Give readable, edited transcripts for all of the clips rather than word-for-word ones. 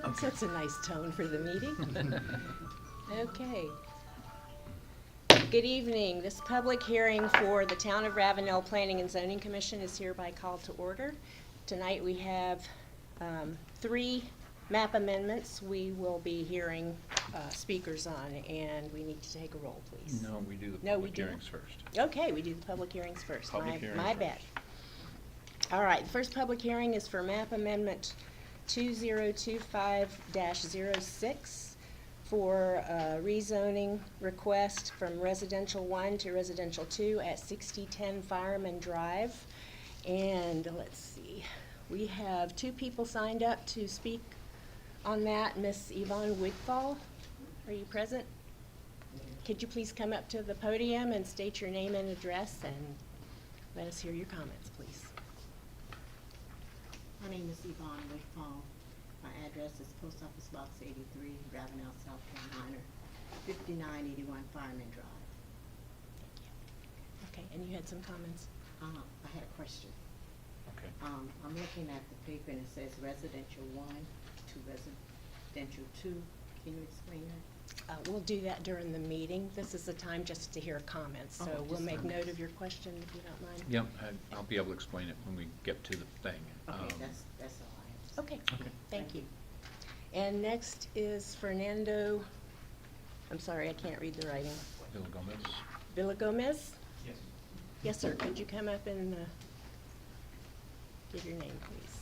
That's a nice tone for the meeting. Okay. Good evening. This public hearing for the Town of Ravenel Planning and Zoning Commission is hereby called to order. Tonight we have 3 map amendments we will be hearing speakers on, and we need to take a roll, please. No, we do the No, we public do hearings first. Okay, we do the public hearings first. Public hearings My first. bad. All right, the first public hearing is for map amendment 2025-06 for a rezoning request from residential 1 to residential 2 at 6010 Fireman Drive. And let's see, we have 2 people signed up to speak on that. Miss Yvonne Wigfall, are you present? Could you please come up to the podium and state your name and address and let us hear your comments, please. My name is Yvonne Wigfall. My address is Post Office Box 83, Ravenel, South Carolina, 5981 Fireman Drive. Okay, and you had some comments? I had a question. Okay. I'm looking at the paper and it says residential 1 to residential 2. Can you explain that? We'll do that during the meeting. This is the time just to hear comments, so Oh, we'll just make comments. note of your question if you don't mind. Yep, I'll be able to explain it when we get to the thing. Okay, that's all I have. Okay, Okay. thank you. And next is Fernando, I'm sorry, I can't read the writing. Bill Gomez. Villagomez? Yes. Yes, sir. Could you come up and give your name, please?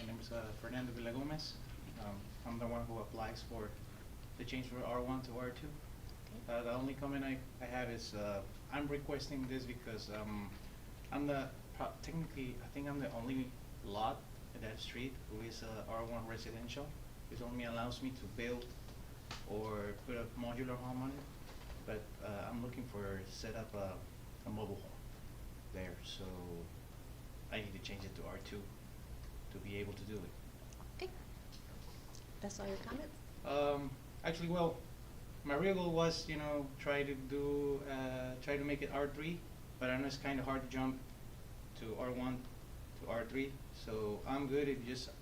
My name is Fernando Villagomez. I'm the one who applies for the change from R1 to R2. The only comment I have is I'm requesting this because I'm technically, I think I'm the only lot in that street who is R1 residential. It only allows me to build or put a modular home on it, but I'm looking for set up a mobile home there, so I need to change it to R2 to be able to do it. Okay. That's all your comments? Actually, well, my real goal was, try to make it R3, but I know it's kind of hard to jump to R1 to R3, so I'm good if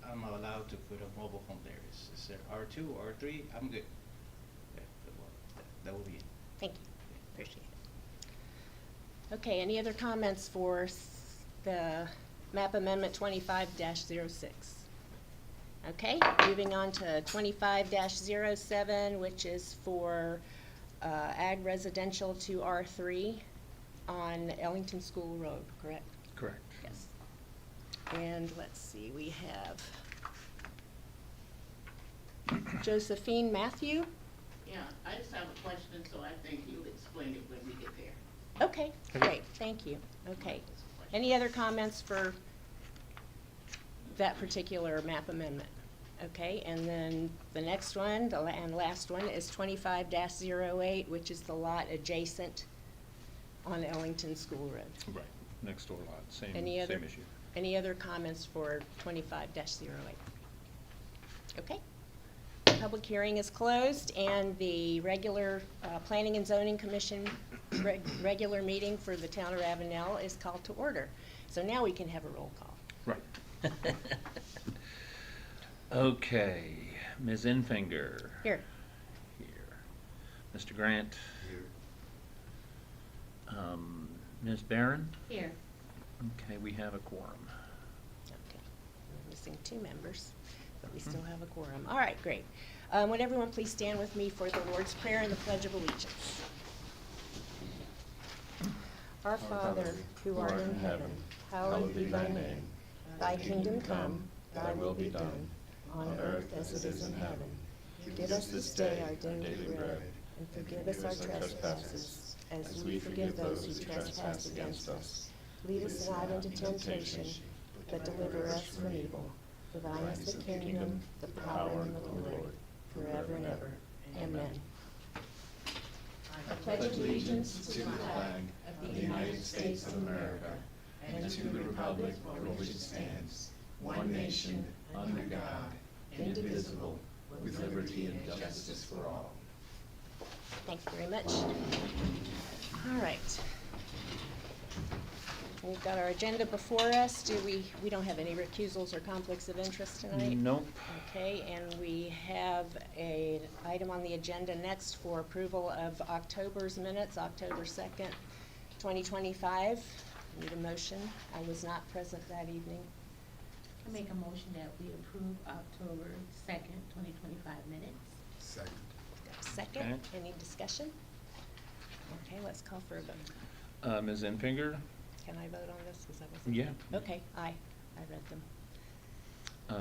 I'm allowed to put a mobile home there. Is there R2 or R3? I'm good. Yeah, that will be it. Thank you. Appreciate it. Okay, any other comments for the map amendment 25-06? Okay, moving on to 25-07, which is for ag residential to R3 on Ellington School Road, correct? Correct. Yes. And let's see, we have Josephine Matthew. Yeah, I just have a question, so I think you'll explain it when we get there. Okay, great, thank you. Okay. Any other comments for that particular map amendment? Okay, and then the next one, and last one, is 25-08, which is the lot adjacent on Ellington School Road. Right, next door lot, same Any issue. Any other comments for 25-08? Okay. Public hearing is closed, and the regular Planning and Zoning Commission regular meeting for the town of Ravenel is called to order. So now we can have a roll call. Right. Okay, Ms. Infinger. Here. Here. Mr. Grant. Here. Ms. Barron. Here. Okay, we have a quorum. Okay. We're missing 2 members, but we still have a quorum. All right, great. Would everyone please stand with me for the Lord's Prayer and the Pledge of Allegiance? Our Father, who art in heaven, hallowed be thy name. Thy kingdom come, thy will be done, on earth as it is in heaven. Give us this day our daily bread, and forgive us our trespasses, as we forgive those who trespass against us. Lead us not into temptation, but deliver us from evil. For thine is the kingdom, the power, and the glory, forever and ever. Amen. I pledge allegiance to the flag of the United States of America, and to the republic for which it stands, one nation, under God, indivisible, with liberty and justice for all. Thank you very much. All right. We've got our agenda before us. We don't have any recusals or conflicts of interest tonight? Nope. Okay, and we have an item on the agenda next for approval of October's minutes, October 2nd, 2025. Need a motion. I was not present that evening. I make a motion that we approve October 2nd, 2025 minutes. Second. Got a second? Okay. Any discussion? Okay, let's call for a vote. Ms. Infinger? Can I vote on this? 'Cause I wasn't Yeah. here. Okay, aye. I read them.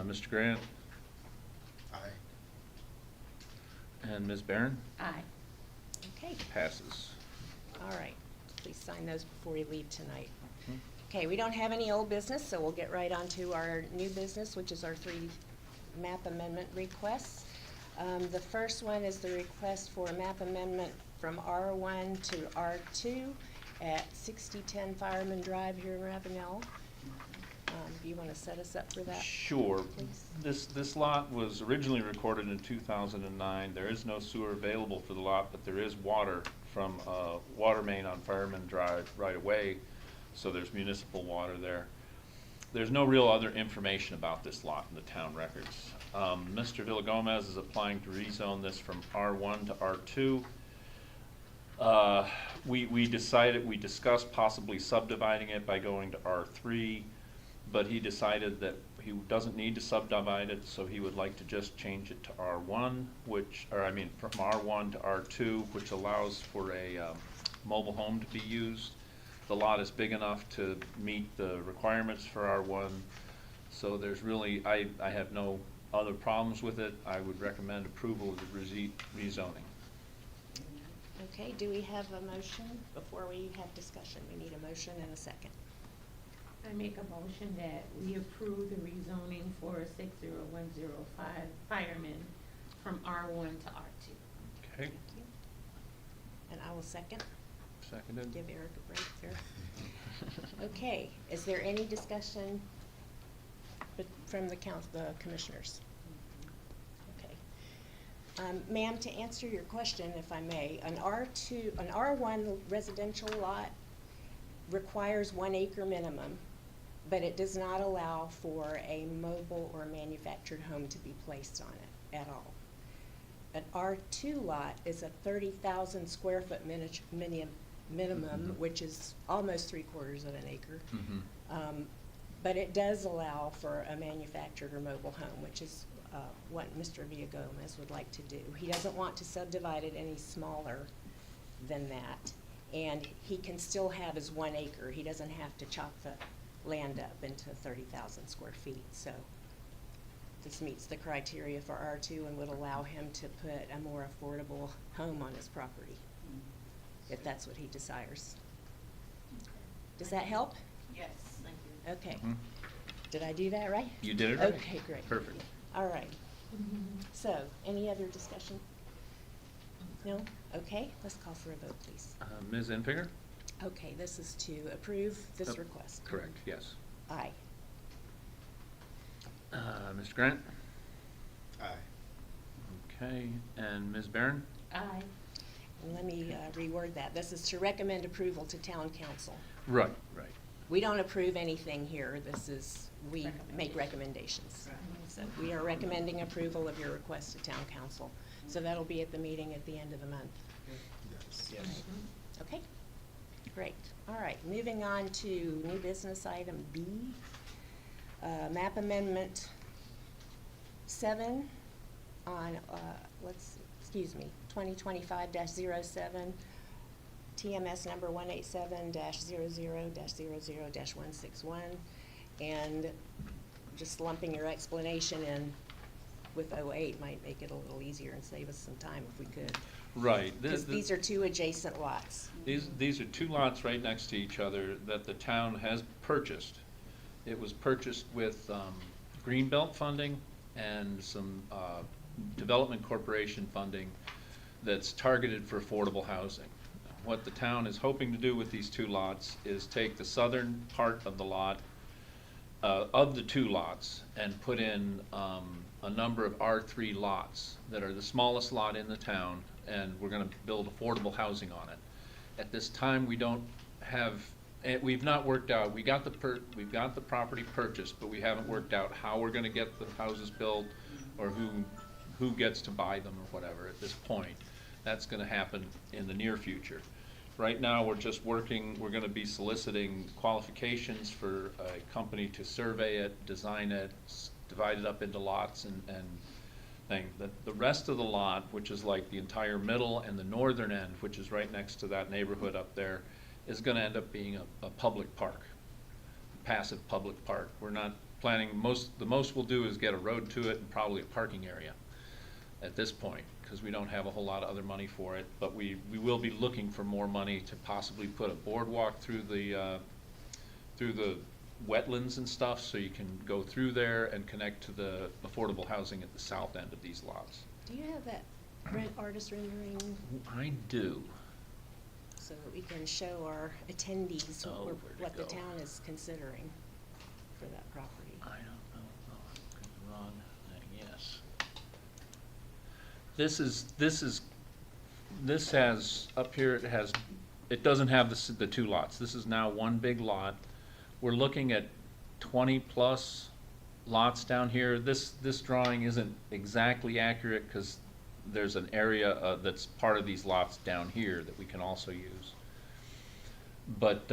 Mr. Grant? Aye. And Ms. Barron? Aye. Okay, Passes. all right. Please sign those before you leave tonight. Mhm. Okay, we don't have any old business, so we'll get right on to our new business, which is our 3 map amendment requests. The first one is the request for a map amendment from R1 to R2 at 6010 Fireman Drive here in Ravenel. Do you want to set us up for that? Sure. Please. This lot was originally recorded in 2009. There is no sewer available for the lot, but there is water from a water main on Fireman Drive right away, so there's municipal water there. There's no real other information about this lot in the town records. Mr. Villagomez is applying to rezone this from R1 to R2. We discussed possibly subdividing it by going to R3, but he decided that he doesn't need to subdivide it, so he would like to just change it to R1, from R1 to R2, which allows for a mobile home to be used. The lot is big enough to meet the requirements for R1, so there's really, I have no other problems with it. I would recommend approval of the rezoning. Okay, do we have a motion before we have discussion? We need a motion and a second. I make a motion that we approve the rezoning for 60105 Fireman from R1 to R2. Okay, Thank you. And I will second. seconded. Give Eric a break there. Okay, is there any discussion from the commissioners? Okay. Ma'am, to answer your question, if I may, an R1 residential lot requires 1 acre minimum, but it does not allow for a mobile or manufactured home to be placed on it at all. An R2 lot is a 30,000 square foot minimum, which is almost 3/4 of an acre. But it does allow for a manufactured or mobile home, which is what Mr. Villagomez would like to do. He doesn't want to subdivide it any smaller than that. And he can still have his 1 acre. He doesn't have to chop the land up into 30,000 square feet. So this meets the criteria for R2 and would allow him to put a more affordable home on his property, if that's what he desires. Does that help? Yes, thank you. Okay. Mhm. Did I do that right? You did it right. Okay, great. Perfect. All right. So, any other discussion? No? Okay, let's call for a vote, please. Ms. Infinger? Okay, this is to approve this request. Correct, yes. Aye. Mr. Grant? Aye. Okay, and Ms. Barron? Aye. And let me reword that. This is to recommend approval to town council. Right, right. We don't approve anything here. This is, we make recommendations. So we are recommending approval of your request to town council. So that'll be at the meeting at the end of the month. Yes. Okay, great. All right, moving on to new business item B. Map amendment 7 on, 2025-07, TMS number 187-00-00-161. And just lumping your explanation in with 08 might make it a little easier and save us some time if we could. Right. Because these are 2 adjacent lots. These are 2 lots right next to each other that the town has purchased. It was purchased with Greenbelt funding and some Development Corporation funding that's targeted for affordable housing. What the town is hoping to do with these 2 lots is take the southern part of the lot, of the 2 lots, and put in a number of R3 lots that are the smallest lot in the town, and we're going to build affordable housing on it. At this time, we don't have we've not worked out, we've got the property purchased, but we haven't worked out how we're gonna get the houses built, or who gets to buy them or whatever at this point. That's gonna happen in the near future. Right now, we're just working, we're gonna be soliciting qualifications for a company to survey it, design it, divide it up into lots and thing. The rest of the lot, which is like the entire middle and the northern end, which is right next to that neighborhood up there, is gonna end up being a public park, passive public park. We're not planning, the most we'll do is get a road to it and probably a parking area at this point, because we don't have a whole lot of other money for it, but we will be looking for more money to possibly put a boardwalk through the wetlands and stuff, so you can go through there and connect to the affordable housing at the south end of these lots. Do you have that artist rendering I do. so that we can show our attendees Oh, where'd it what the go? town is considering for that property? I don't know, the wrong thing, yes. This has, up here, it doesn't have the two lots. This is now one big lot. We're looking at 20-plus lots down here. This drawing isn't exactly accurate because there's an area that's part of these lots down here that we can also use. But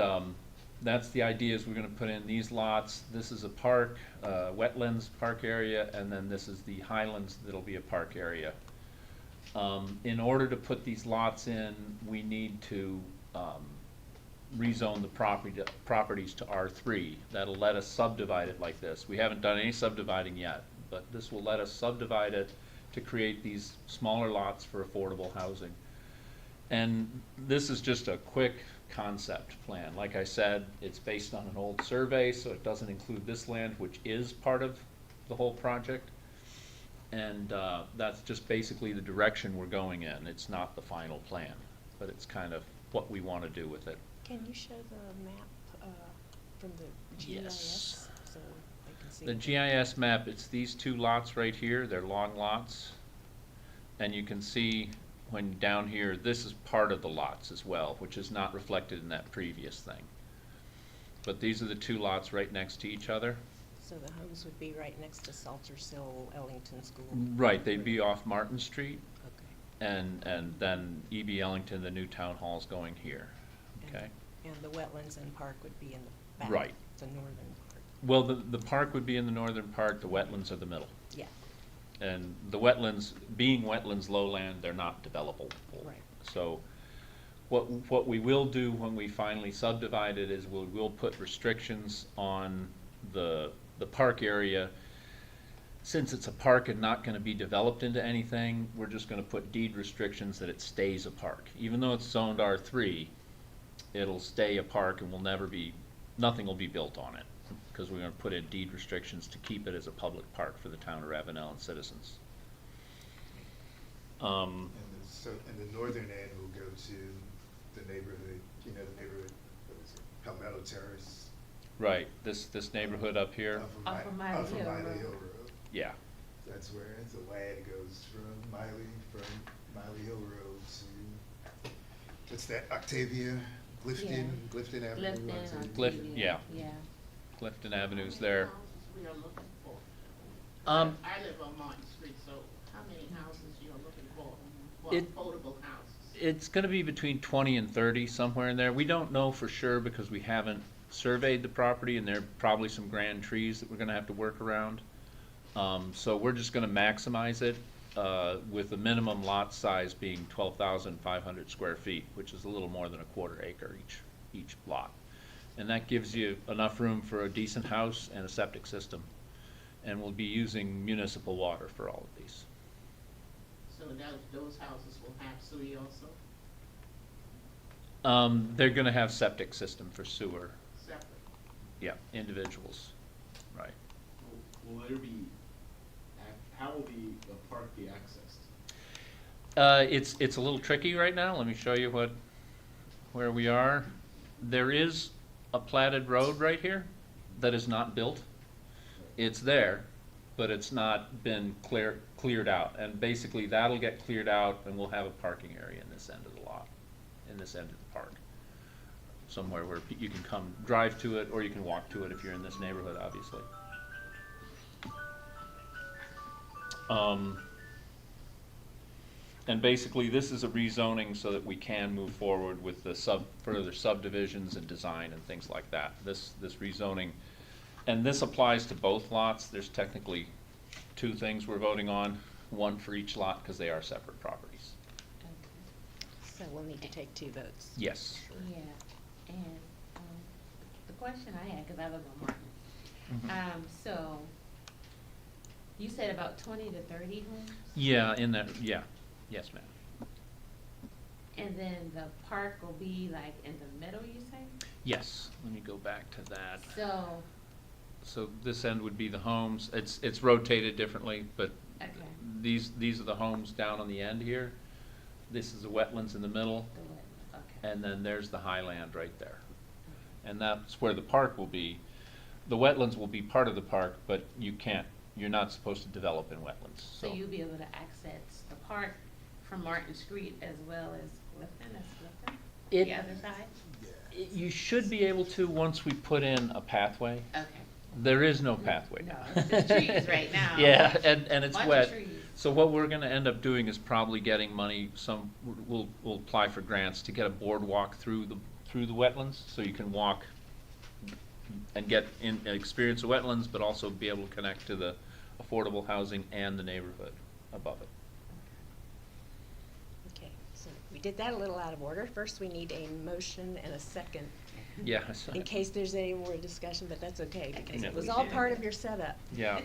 that's the idea, is we're gonna put in these lots. This is a park, wetlands park area, and then this is the highlands that'll be a park area. In order to put these lots in, we need to rezone the properties to R3. That'll let us subdivide it like this. We haven't done any subdividing yet, but this will let us subdivide it to create these smaller lots for affordable housing. And this is just a quick concept plan. Like I said, it's based on an old survey, so it doesn't include this land, which is part of the whole project. And that's just basically the direction we're going in. It's not the final plan, but it's kind of what we want to do with it. Can you show the map from the GIS? Yes. So I can see. The GIS map, it's these two lots right here. They're long lots. And you can see when down here, this is part of the lots as well, which is not reflected in that previous thing. But these are the two lots right next to each other. So the homes would be right next to Salter's Hill, Ellington School? Right, they'd be off Martin Street, Okay. and then E.B. Ellington, the new town hall's going here, okay? And the wetlands and park would be in the back? Right. The northern part? Well, the park would be in the northern part, the wetlands are the middle. Yeah, And the wetlands, being wetlands lowland, they're not developable. right. So what we will do when we finally subdivide it is we'll put restrictions on the park area. Since it's a park and not gonna be developed into anything, we're just gonna put deed restrictions that it stays a park. Even though it's zoned R3, it'll stay a park and nothing will be built on it, because we're gonna put in deed restrictions to keep it as a public park for the town of Ravenel and citizens. And the northern end will go to the neighborhood, what is it, Palmetto Terrace. Right, this neighborhood up here, Off of Miley Hill Miley Road. Hill Road. yeah. That's where the land goes from Miley Hill Road to, what's that, Octavia, Clifton Avenue. Clifton, Octavia. Clifton, yeah. Yeah. Clifton Avenue's How many there. houses we are looking for? Um, I live on Martin Street, so how many houses you are looking for It- affordable houses? It's gonna be between 20 and 30, somewhere in there. We don't know for sure because we haven't surveyed the property, and there are probably some grand trees that we're gonna have to work around. So we're just gonna maximize it, with the minimum lot size being 12,500 square feet, which is a little more than a quarter acre each lot. And that gives you enough room for a decent house and a septic system. And we'll be using municipal water for all of these. So those houses will have sewer also, They're gonna have septic system for sewer, separate? yeah, individuals, right. Will there be, how will the park be accessed? It's a little tricky right now. Let me show you where we are. There is a platted road right here that is not built. It's there, but it's not been cleared out. And basically that'll get cleared out and we'll have a parking area in this end of the lot, in this end of the park. somewhere where you can come drive to it, or you can walk to it if you're in this neighborhood, obviously. And basically, this is a rezoning so that we can move forward with the further subdivisions and design and things like that. This rezoning, and this applies to both lots. There's technically two things we're voting on, one for each lot, because they are separate properties. So we'll need to take 2 votes. Yes. Yeah, and, the question I had, cause I live on Martin, so, you said about 20 to 30 homes? Yeah, in that, yeah, yes, ma'am. And then the park will be like in the middle, you say? Yes, let me go back to that. So, this end would be the homes. It's rotated differently, but okay, these are the homes down on the end here. This is the wetlands in the middle, the wetlands, okay. and then there's the highland right there. And that's where the park will be. The wetlands will be part of the park, but you're not supposed to develop in wetlands, So you'll be able to access the park from Martin Street as well as Clifton, the other side? You should be able to once we put in a pathway. Okay. There is no pathway. No, it's just trees right now. Yeah, and it's Bunch of wet. trees. So what we're gonna end up doing is probably getting money, we'll apply for grants to get a boardwalk through the wetlands, so you can walk and get in, experience the wetlands, but also be able to connect to the affordable housing and the neighborhood above it. Okay, so we did that a little out of order. First, we need a motion and a second, Yeah, I saw in it. case there's any more discussion, but that's okay, because Yeah. it was all part of your setup. Yeah,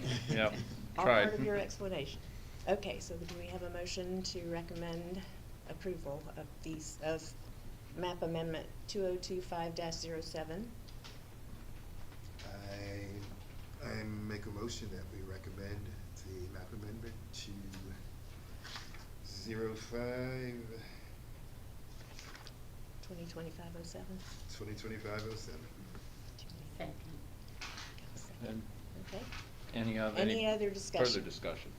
All tried. part of your explanation. Okay, so do we have a motion to recommend approval of map amendment 2025-07? I make a motion that we recommend the map amendment to 05 2025-07? 2025-07. Second. And Okay, any other Any other discussion? further discussion?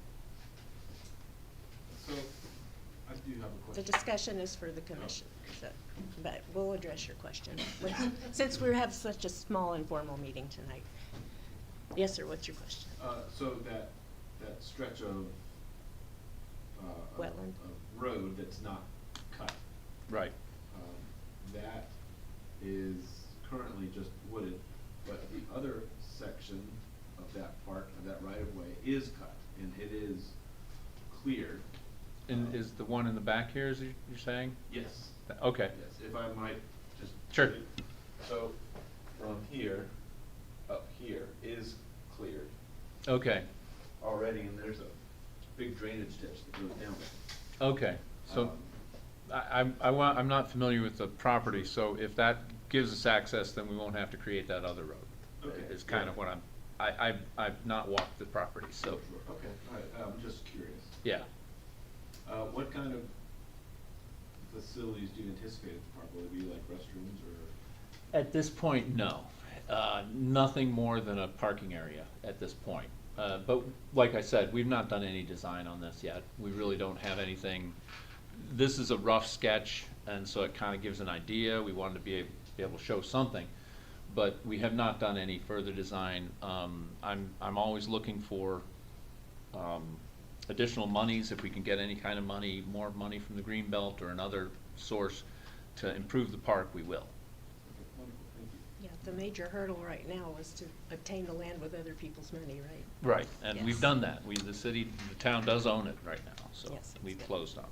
So, I do have a the question. discussion is for the commission, so, but we'll address your question, since we have such a small informal meeting tonight. Yes, sir, what's your question? So that stretch of, Wetland. of road that's not cut, Right. that is currently just wooded, but the other section of that part, of that right of way is cut, and it is cleared. And is the one in the back here, is you're saying? Yes. Okay. Yes, if I might just. Sure. So, from here, up here is cleared Okay, already, and there's a big drainage ditch that goes down there. okay, so I'm not familiar with the property, so if that gives us access, then we won't have to create that other road. Okay, Is kind of yeah. what I've not walked the property, so, Okay, all right, I'm just curious. yeah. What kind of facilities do you anticipate at the park? Will it be like restrooms or? At this point, no. Nothing more than a parking area at this point. But like I said, we've not done any design on this yet. We really don't have anything. This is a rough sketch, and so it kind of gives an idea. We wanted to be able to show something, but we have not done any further design. I'm always looking for additional monies, if we can get any kind of money, more money from the Greenbelt or another source to improve the park, we will. Okay, wonderful, thank you. Yeah, the major hurdle right now was to obtain the land with other people's money, right? Right, and we've Yes. done that. The town does own it right now, so Yes, that's we've good. closed on it.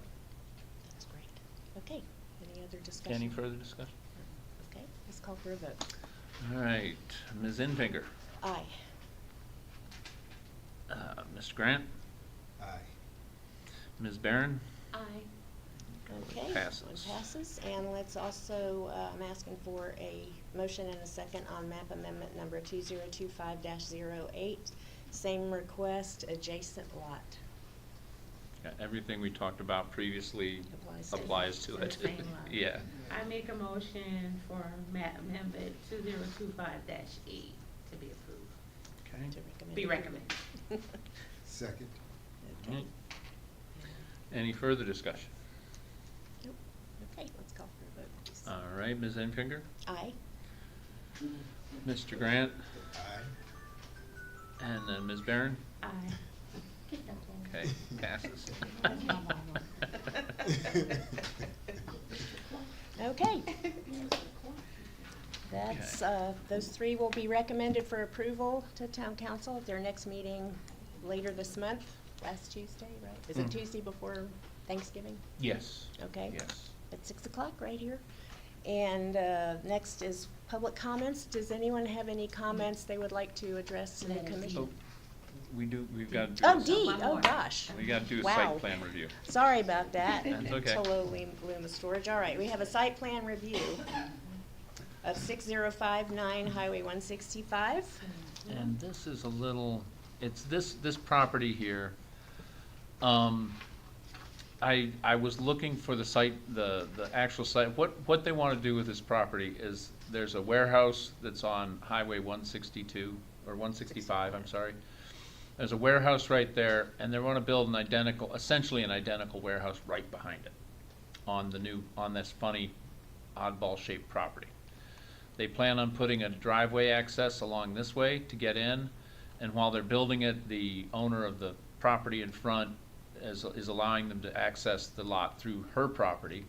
That's great. Okay, any other discussion? Any further discussion? Okay, let's call for a vote. All right, Ms. Infinger, Aye. Mr. Grant, Aye. Ms. Barron, Aye. Okay, Passes. one passes, and let's also, I'm asking for a motion and a second on map amendment number 2025-08. Same request, adjacent lot. Yeah, everything we talked about previously Applies. applies to The it. same lot. Yeah. I make a motion for map amendment 2025-8 to be approved. Okay. To recommend. Be recommended. Second. Okay. Mhm. Any further discussion? Nope. Okay, let's call for a vote, please. All right, Ms. Enfinger? Aye. Mr. Grant? Aye. And then Ms. Barron? Aye. Get that one. Okay, passes. That's my mama. Okay. That's, those three will be recommended for approval to town council at their next meeting later this month, last Tuesday, right? Is it Mm. Tuesday before Thanksgiving? Yes. Okay. Yes. At 6 o'clock, right here. And next is public comments. Does anyone have any comments they would like to address to the Letter D. commission? Oh, we got to do Oh, this. D, One oh more. gosh. We got to do a Wow. site plan review. Sorry about that. That's okay. Hello, Luma Storage. All right, we have a site plan review of 6059 Highway 165. And this is a little, it's this property here. I was looking for the site, the actual site. What they want to do with this property is, there's a warehouse that's on Highway 162, or 165, I'm sorry. There's a warehouse right there, and they want to build an identical, essentially an identical warehouse right behind it on this funny oddball-shaped property. They plan on putting a driveway access along this way to get in, and while they're building it, the owner of the property in front is allowing them to access the lot through her property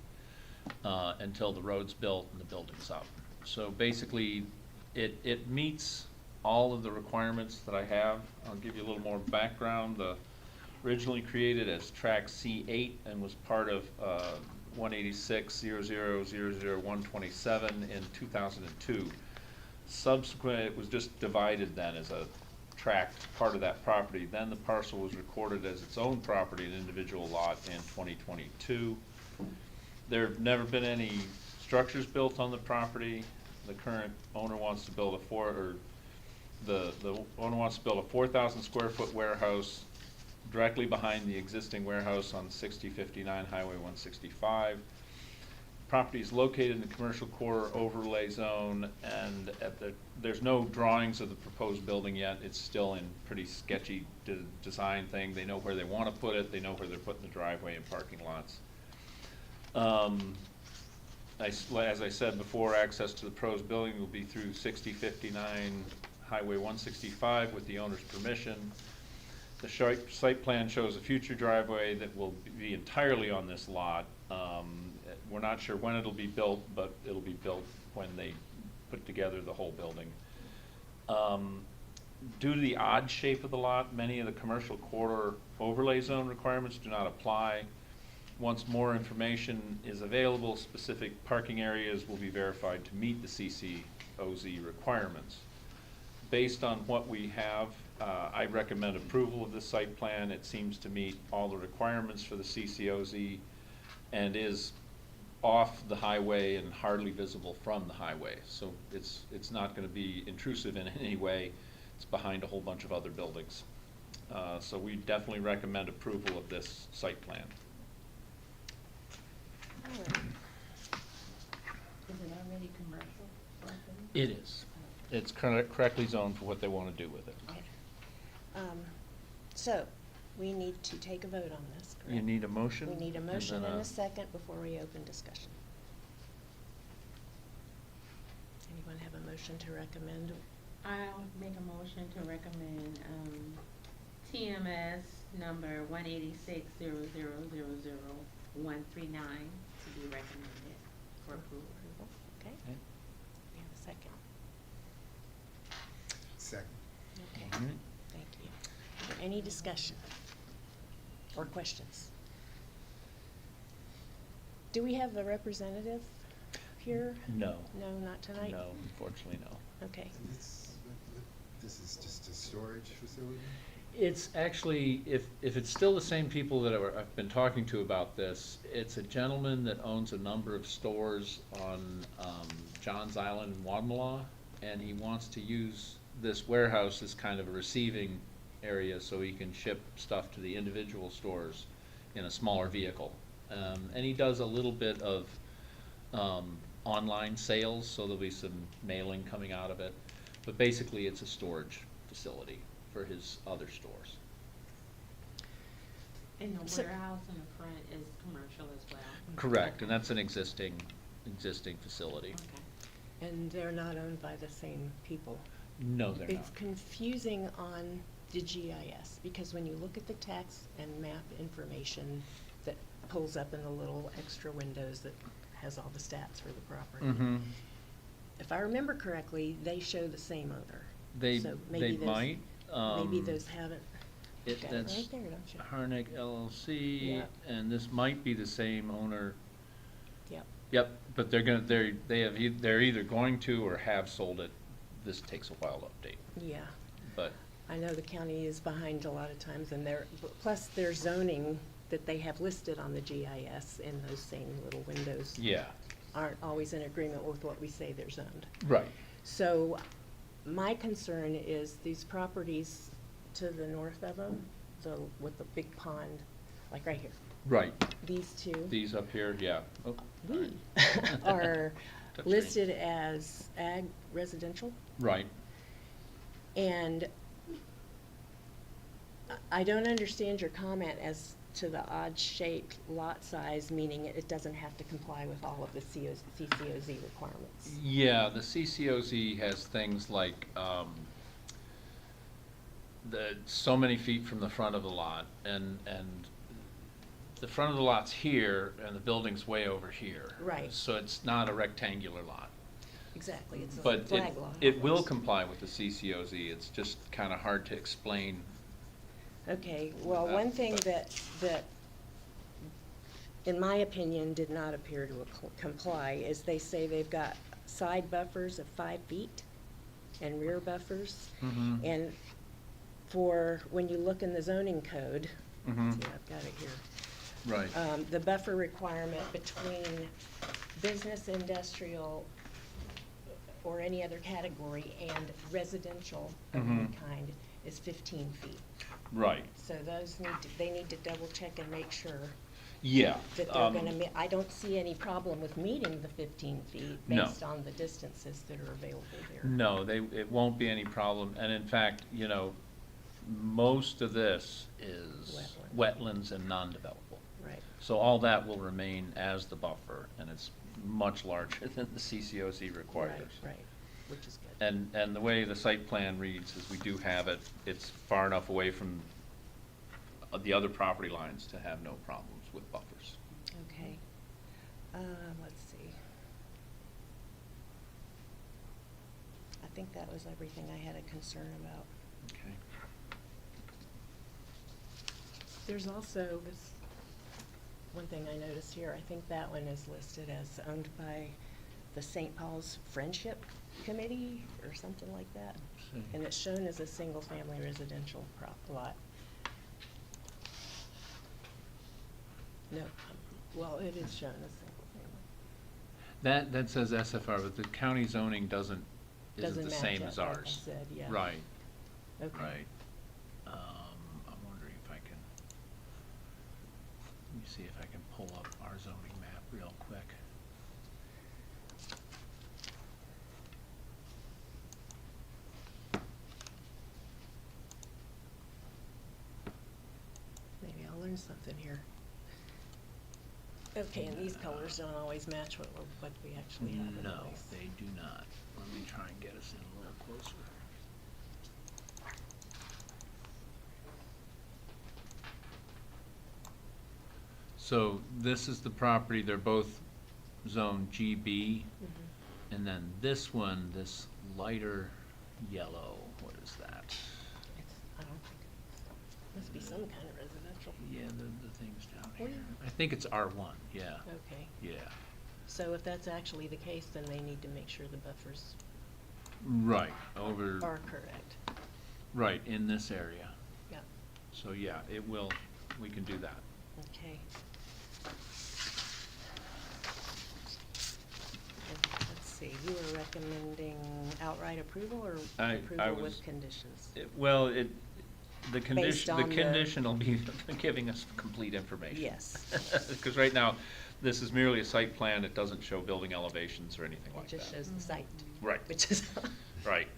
until the road's built and the building's up. So basically, it meets all of the requirements that I have. I'll give you a little more background. Originally created as track C8 and was part of 186.00.00127 in 2002. Subsequent, it was just divided then as a tract, part of that property. Then the parcel was recorded as its own property, an individual lot, in 2022. There have never been any structures built on the property. The current owner wants to build the owner wants to build a 4,000 square foot warehouse directly behind the existing warehouse on 6059 Highway 165. Property is located in the commercial core overlay zone, and there's no drawings of the proposed building yet. It's still in pretty sketchy design thing. They know where they want to put it. They know where they're putting the driveway and parking lots. As I said before, access to the proposed building will be through 6059 Highway 165 with the owner's permission. The site plan shows a future driveway that will be entirely on this lot. We're not sure when it'll be built, but it'll be built when they put together the whole building. Due to the odd shape of the lot, many of the commercial corridor overlay zone requirements do not apply. Once more information is available, specific parking areas will be verified to meet the CCOZ requirements. Based on what we have, I recommend approval of this site plan. It seems to meet all the requirements for the CCOZ and is off the highway and hardly visible from the highway. So it's not going to be intrusive in any way. It's behind a whole bunch of other buildings. So we definitely recommend approval of this site plan. Is it already commercial property? It is. It's correctly zoned for what they want to do with it. Okay. So, we need to take a vote on this, correct? You need a motion? We need a and motion then and a second before we open discussion. Anyone have a motion to recommend? I'll make a motion to recommend, TMS number 186.00.00139 to be recommended for approval. Okay, Okay. we have a second. Second. Okay, All right. thank you. Is there any discussion or questions? Do we have a representative here? No. No, not tonight? No, unfortunately, no. Okay. And this is just a storage facility? It's actually, if it's still the same people that I've been talking to about this, it's a gentleman that owns a number of stores on Johns Island in Wadmalaw, and he wants to use this warehouse as kind of a receiving area so he can ship stuff to the individual stores in a smaller vehicle. And he does a little bit of online sales, so there'll be some mailing coming out of it. But basically, it's a storage facility for his other stores. And the So- warehouse in the front is commercial as well? Correct, and that's an existing existing facility. Okay. And they're not owned by the same people. No, they're It's not. confusing on the GIS, because when you look at the tax and map information that pulls up in the little extra windows that has all the stats for the property. Mm-hmm. If I remember correctly, they show the same owner. They, So they maybe those- might. Maybe those haven't. It, Got it that's right there, don't you? Harnick LLC, Yep. and this might be the same owner. Yep. Yep, but they're either going to or have sold it. This takes a while to update, Yeah. but, I know the county is behind a lot of times, and plus their zoning that they have listed on the GIS in those same little windows yeah, aren't always in agreement with what we say they're zoned. right. So my concern is these properties to the north of them, with the big pond, like right here, Right, these two. these up here, yeah. Oh, We right. are Touchscreen. listed as ag residential, Right, and I don't understand your comment as to the odd-shaped lot size, meaning it doesn't have to comply with all of the CCOZ requirements. yeah, the CCOZ has things like, so many feet from the front of the lot, and the front of the lot's here, and the building's way over here. Right. So it's not a rectangular lot. Exactly, it's a But flag lot. it will comply with the CCOZ, it's just kinda hard to explain. Okay, well, that, one thing but- that, in my opinion, did not appear to comply is they say they've got side buffers of 5 feet and rear buffers. Mhm. And for, when you look in the zoning code, Mhm. see, I've got it here. Right, The buffer requirement between business, industrial, or any other category and residential of any Mhm. kind is 15 feet. right, So those they need to double check and make sure yeah. that they're gonna I don't see any problem with meeting the 15 feet No. based on the distances that are available there. No, it won't be any problem, and in fact, most of this is wetlands and non-developable. Right, So all that will remain as the buffer, and it's much larger than the CCOZ requires. right, which is good. And the way the site plan reads is we do have it, it's far enough away from the other property lines to have no problems with buffers. Okay. Let's see. I think that was everything I had a concern about. Okay. There's also this, one thing I noticed here, I think that one is listed as owned by the St. Paul's Friendship Committee or something like that. See. And it's shown as a single-family residential lot. No, well, it is shown as single-family. That says SFR, but the county zoning isn't Doesn't the match same up, as like I ours. said, yeah. Right, Okay. right. I'm wondering if I can, let me see if I can pull up our zoning map real quick. Maybe I'll learn something here. Okay, and these colors don't always match what we actually have in No, place. they do not. Let me try and get us in a little closer. So this is the property, they're both zone GB, Mhm. and then this one, this lighter yellow, what is that? I don't think, must be some kind of residential. Yeah, the thing's down Where? here. I think it's R1, yeah, Okay, yeah. so if that's actually the case, then they need to make sure the buffers Right, over, are correct. right, in this area. Yeah, So, yeah, it will, we can do that. okay. Let's see, you were recommending outright approval or I approval was- with conditions? Well, the Based condition, the on the- condition will be giving us complete information. Yes. Because right now, this is merely a site plan, it doesn't show building elevations or anything like It that. just shows the site. Right. Which is. Right.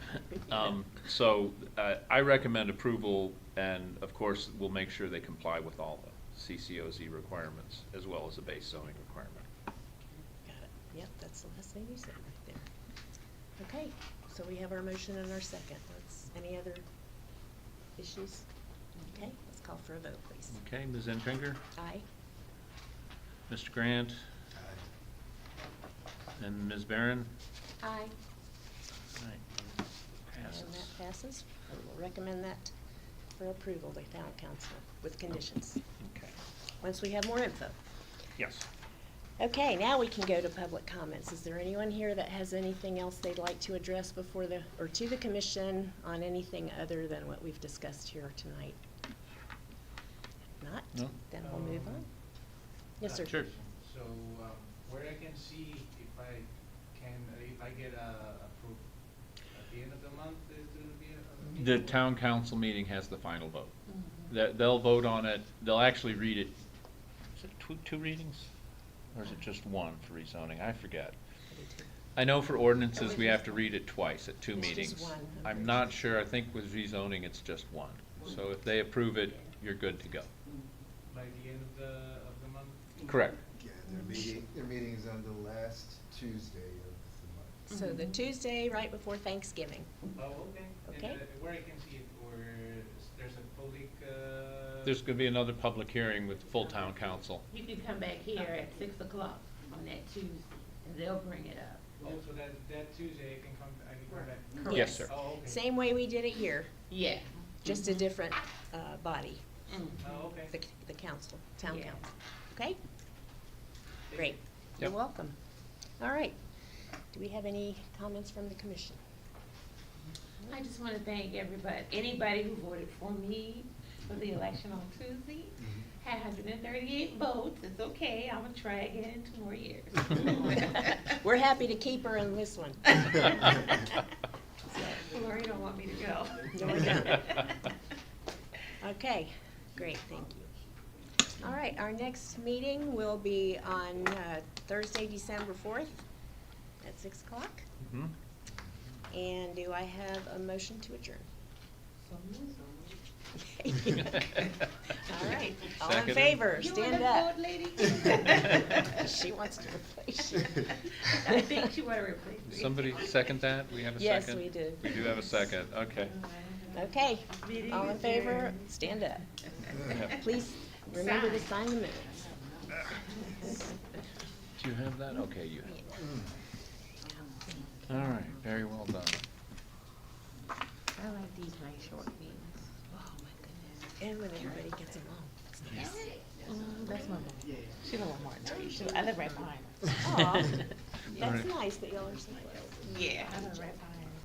So, I recommend approval, and of course, we'll make sure they comply with all the CCOZ requirements, as well as the base zoning requirement. Got it. Yep, that's the last thing you said right there. Okay, so we have our motion and our second. Any other issues? Okay, let's call for a vote, please. Okay, Ms. Enfinger, Aye. Mr. Grant, Aye. and Ms. Barron? Aye. All right, passes. And that passes. And we'll recommend that for approval by town council with conditions, Okay, once we have more info. yes. Okay, now we can go to public comments. Is there anyone here that has anything else they'd like to address before or to the commission on anything other than what we've discussed here tonight? If not, No. then we'll move on. Yes, sir. Sure. So, where I can see if I get approved, at the end of the month, is there gonna be a The meeting? town council meeting has the final vote. Mm-hmm. They'll vote on it, they'll actually read it. Is it two readings? Or is it just one for rezoning? I forget. I know for ordinances, we have to read it twice at 2 It's just meetings. one, I'm I'm pretty not sure, I think with rezoning, it's just one. So if they approve it, you're good to go. By the end of the month? Correct. Yeah, their meeting is on the last Tuesday of the month. So the Tuesday right before Thanksgiving. Oh, okay. Okay. And where I can see it, or there's a public, There's gonna be another public hearing with full town council. You can come back here at 6 o'clock on that Tuesday, and they'll bring it up. Oh, so that Tuesday I can come back? Correct. Yes, sir. Oh, okay. Same way we did it here, Yeah. just a different body, Mhm. Oh, okay. the council, town Yeah. council. Okay? Thank Great. you. You're Yep. welcome. All right. Do we have any comments from the commission? I just want to thank anybody who voted for me for the election on Tuesday. Had 138 votes. It's okay. I'm gonna try again in 2 more years. We're happy to keep her in this one. Lori don't want me to go. No, we don't. Okay, great, thank you. All right, our next meeting will be on Thursday, December 4th at 6 o'clock. Mhm. And do I have a motion to adjourn? All right, all in Seconded. favor, You stand wanna up. vote, lady? She wants to replace you. I think she wanna replace me. Somebody second that? We have a Yes, second? we do. We do have a second, okay. Okay, Meeting all in favor, adjourned. stand up. Yeah. Please remember to Sign. sign the minutes. Do you have that? Okay, you have it. All right, very well done. I like these nice short meetings. Oh, my goodness. And when everybody gets along. It's nice. That's my mom. She don't want more than me. I live right behind her. Aw, All that's right. nice that y'all are so close. Yeah, I live right behind